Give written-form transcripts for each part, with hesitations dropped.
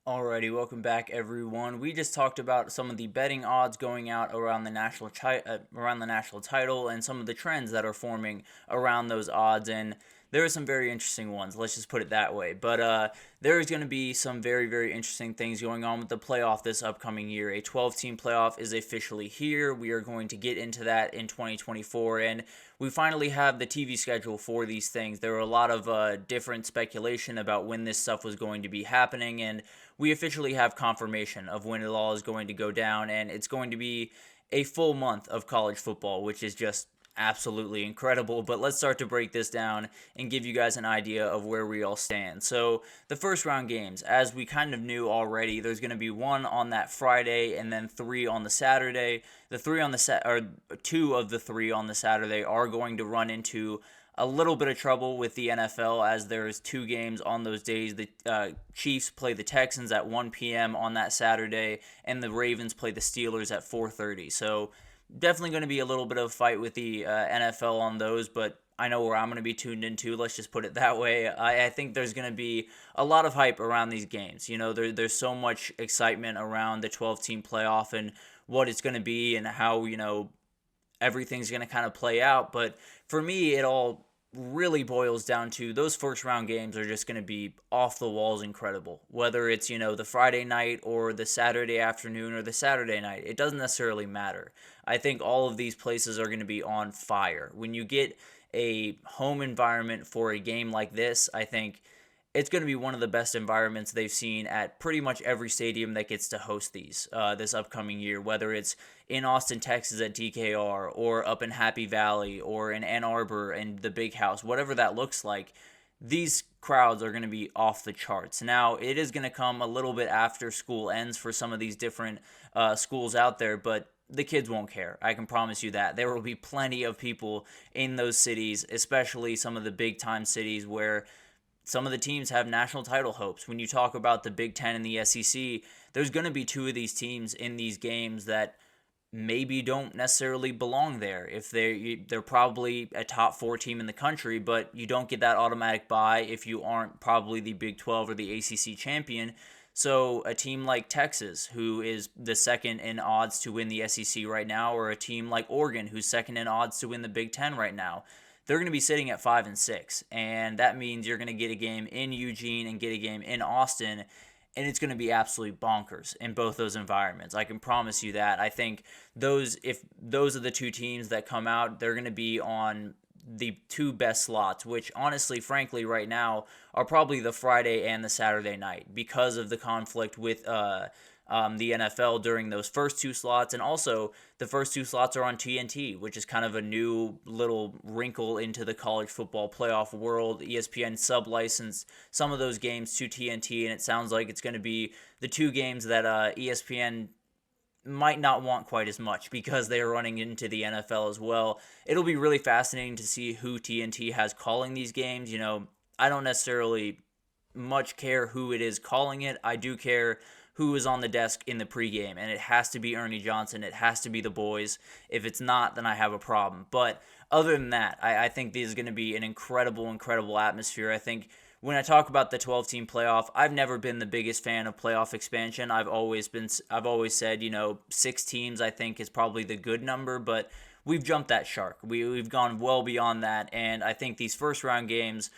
Alrighty, welcome back, everyone. We just talked about some of the betting odds going out around the around the national title, and some of the trends that are forming around those odds. And there are some very interesting ones. Let's just put it that way. But there is going to be some very interesting things going on with the playoff this upcoming year. A 12-team playoff is officially here. We are going to get into that in 2024, and we finally have the TV schedule for these things. There were a lot of different speculation about when this stuff was going to be happening, and we officially have confirmation of when it all is going to go down, and it's going to be a full month of college football, which is just absolutely incredible. But let's start to break this down and give you guys an idea of where we all stand. So the first round games, as we kind of knew already, there's going to be one on that Friday and then three on the Saturday. The three on the or two of the three on the Saturday are going to run into a little bit of trouble with the NFL, as there's two games on those days. The Chiefs play the Texans at 1 p.m. on that Saturday, and the Ravens play the Steelers at 4:30. So definitely going to be a little bit of a fight with the NFL on those, but I know where I'm going to be tuned into. Let's just put it that way. I think there's going to be a lot of hype around these games. You know, there's so much excitement around the 12-team playoff and what it's going to be and how, everything's going to kind of play out. But for me, it all really boils down to those first round games are just going to be off the walls incredible. Whether it's, the Friday night or the Saturday afternoon or the Saturday night, it doesn't necessarily matter. I think all of these places are going to be on fire. When you get a home environment for a game like this, I think it's going to be one of the best environments they've seen at pretty much every stadium that gets to host these this upcoming year, whether it's in Austin, Texas at DKR, or up in Happy Valley, or in Ann Arbor and the Big House, whatever that looks like. These crowds are going to be off the charts. Now, it is going to come a little bit after school ends for some of these different schools out there, but the kids won't care. I can promise you that. There will be plenty of people in those cities, especially some of the big time cities where some of the teams have national title hopes. When you talk about the Big Ten and the SEC, there's going to be two of these teams in these games that maybe don't necessarily belong there. If they're probably a top four team in the country, but you don't get that automatic bye if you aren't probably the Big 12 or the ACC champion. So a team like Texas, who is the second in odds to win the SEC right now, or a team like Oregon, who's second in odds to win the Big Ten right now, they're going to be sitting at 5-6, and that means you're going to get a game in Eugene and get a game in Austin, and it's going to be absolutely bonkers in both those environments. I can promise you that. I think if those are the two teams that come out, they're going to be on the two best slots, which honestly, frankly, right now are probably the Friday and the Saturday night because of the conflict with the NFL during those first two slots. And also, the first two slots are on TNT, which is kind of a new little wrinkle into the college football playoff world. ESPN sub-licensed some of those games to TNT, and it sounds like it's going to be the two games that ESPN might not want quite as much because they're running into the NFL as well. It'll be really fascinating to see who TNT has calling these games. I don't necessarily much care who it is calling it. I do care who is on the desk in the pregame, and it has to be Ernie Johnson. It has to be the boys. If it's not, then I have a problem. But other than that, I think this is going to be an incredible atmosphere. I think when I talk about the 12-team playoff, I've never been the biggest fan of playoff expansion. I've always said, 6 teams I think is probably the good number, but we've jumped that shark. We've gone well beyond that, and I think these first round games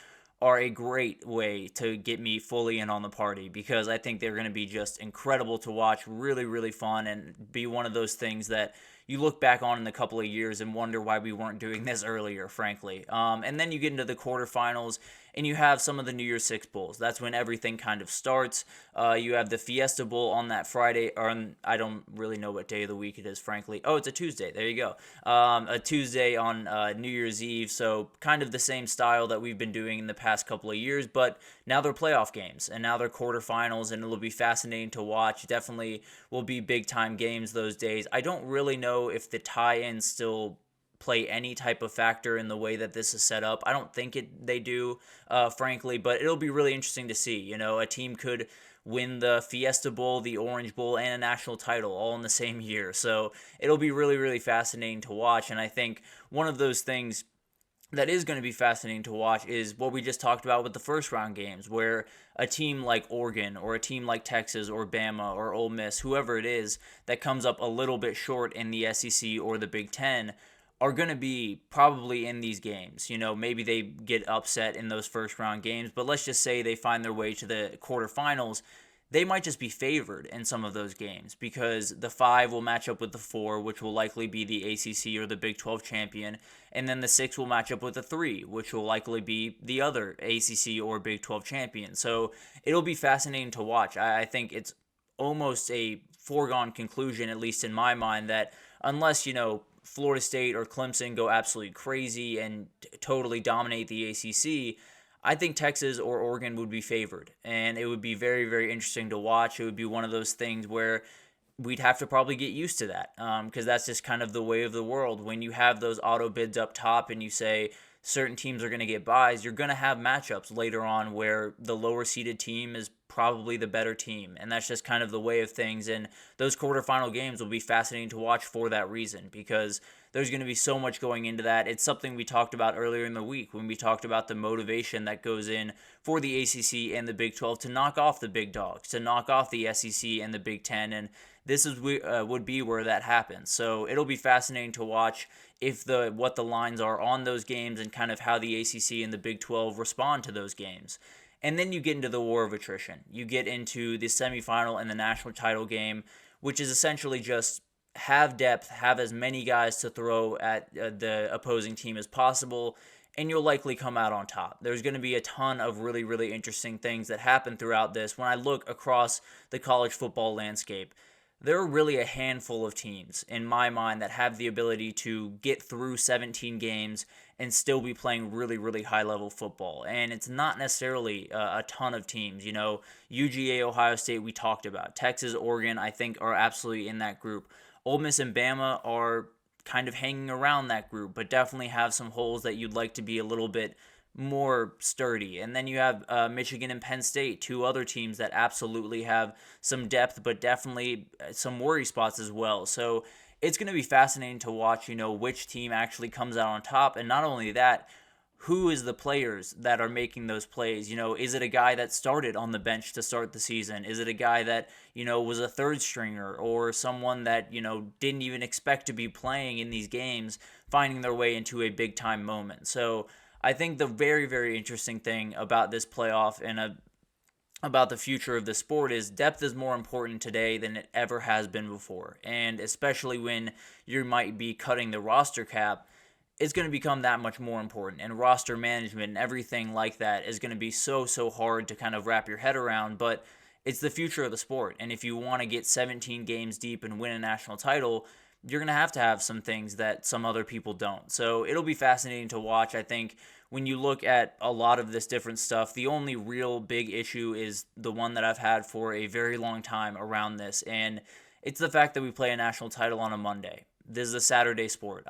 are a great way to get me fully in on the party, because I think they're going to be just incredible to watch, really fun, and be one of those things that you look back on in a couple of years and wonder why we weren't doing this earlier, frankly. And then you get into the quarterfinals, and you have some of the New Year's Six Bowls. That's when everything kind of starts. You have the Fiesta Bowl on that Friday, I don't really know what day of the week it is, frankly. Oh, it's a Tuesday. There you go. A Tuesday on New Year's Eve, so kind of the same style that we've been doing in the past couple of years, but now they're playoff games, and now they're quarterfinals, and it'll be fascinating to watch. Definitely will be big-time games those days. I don't really know if the tie-ins still play any type of factor in the way that this is set up. I don't think they do, frankly, but it'll be really interesting to see. A team could win the Fiesta Bowl, the Orange Bowl, and a national title all in the same year. So it'll be really fascinating to watch, and I think one of those things that is going to be fascinating to watch is what we just talked about with the first round games, where a team like Oregon or a team like Texas or Bama or Ole Miss, whoever it is that comes up a little bit short in the SEC or the Big Ten, are going to be probably in these games. Maybe they get upset in those first round games, but let's just say they find their way to the quarterfinals. They might just be favored in some of those games because the 5 will match up with the 4, which will likely be the ACC or the Big 12 champion, and then the 6 will match up with the 3, which will likely be the other ACC or Big 12 champion. So it'll be fascinating to watch. I think it's almost a foregone conclusion, at least in my mind, that unless, Florida State or Clemson go absolutely crazy and totally dominate the ACC, I think Texas or Oregon would be favored, and it would be very, very interesting to watch. It would be one of those things where we'd have to probably get used to that, because that's just kind of the way of the world. When you have those auto bids up top and you say certain teams are going to get buys, you're going to have matchups later on where the lower seeded team is probably the better team, and that's just kind of the way of things. And those quarterfinal games will be fascinating to watch for that reason, because there's going to be so much going into that. It's something we talked about earlier in the week when we talked about the motivation that goes in for the ACC and the Big 12 to knock off the big dogs, to knock off the SEC and the Big 10, and this would be where that happens. So it'll be fascinating to watch what the lines are on those games and kind of how the ACC and the Big 12 respond to those games. And then you get into the war of attrition. You get into the semifinal and the national title game, which is essentially just have depth, have as many guys to throw at the opposing team as possible, and you'll likely come out on top. There's going to be a ton of really, really interesting things that happen throughout this. When I look across the college football landscape, there are really a handful of teams in my mind that have the ability to get through 17 games and still be playing really, really high level football. And it's not necessarily a ton of teams. UGA, Ohio State, we talked about. Texas, Oregon, I think are absolutely in that group. Ole Miss and Bama are kind of hanging around that group, but definitely have some holes that you'd like to be a little bit more sturdy. And then you have Michigan and Penn State, two other teams that absolutely have some depth, but definitely some worry spots as well. So it's going to be fascinating to watch, which team actually comes out on top. And not only that, who is the players that are making those plays? Is it a guy that started on the bench to start the season? Is it a guy that, was a third stringer, or someone that, didn't even expect to be playing in these games, finding their way into a big time moment? So I think the very, very interesting thing about this playoff and about the future of the sport is depth is more important today than it ever has been before. And especially when you might be cutting the roster cap, it's going to become that much more important. And roster management and everything like that is going to be so, so hard to kind of wrap your head around. But it's the future of the sport. And if you want to get 17 games deep and win a national title, you're going to have some things that some other people don't. So it'll be fascinating to watch. I think when you look at a lot of this different stuff, the only real big issue is the one that I've had for a very long time around this. And it's the fact that we play a national title on a Monday. This is a Saturday sport.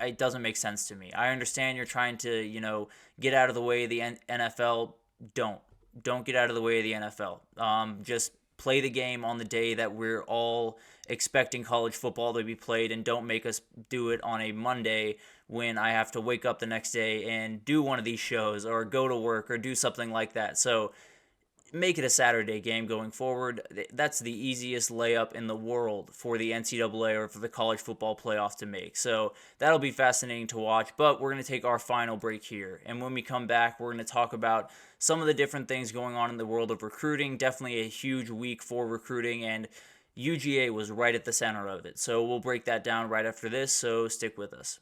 It doesn't make sense to me. I understand you're trying to, get out of the way of the NFL. Don't get out of the way of the NFL. Just play the game on the day that we're all expecting college football to be played, and don't make us do it on a Monday when I have to wake up the next day and do one of these shows or go to work or do something like that. So make it a Saturday game going forward. That's the easiest layup in the world for the NCAA or for the college football playoff to make. So that'll be fascinating to watch, but we're going to take our final break here. And when we come back, we're going to talk about some of the different things going on in the world of recruiting. Definitely a huge week for recruiting, and UGA was right at the center of it. So we'll break that down right after this, so stick with us.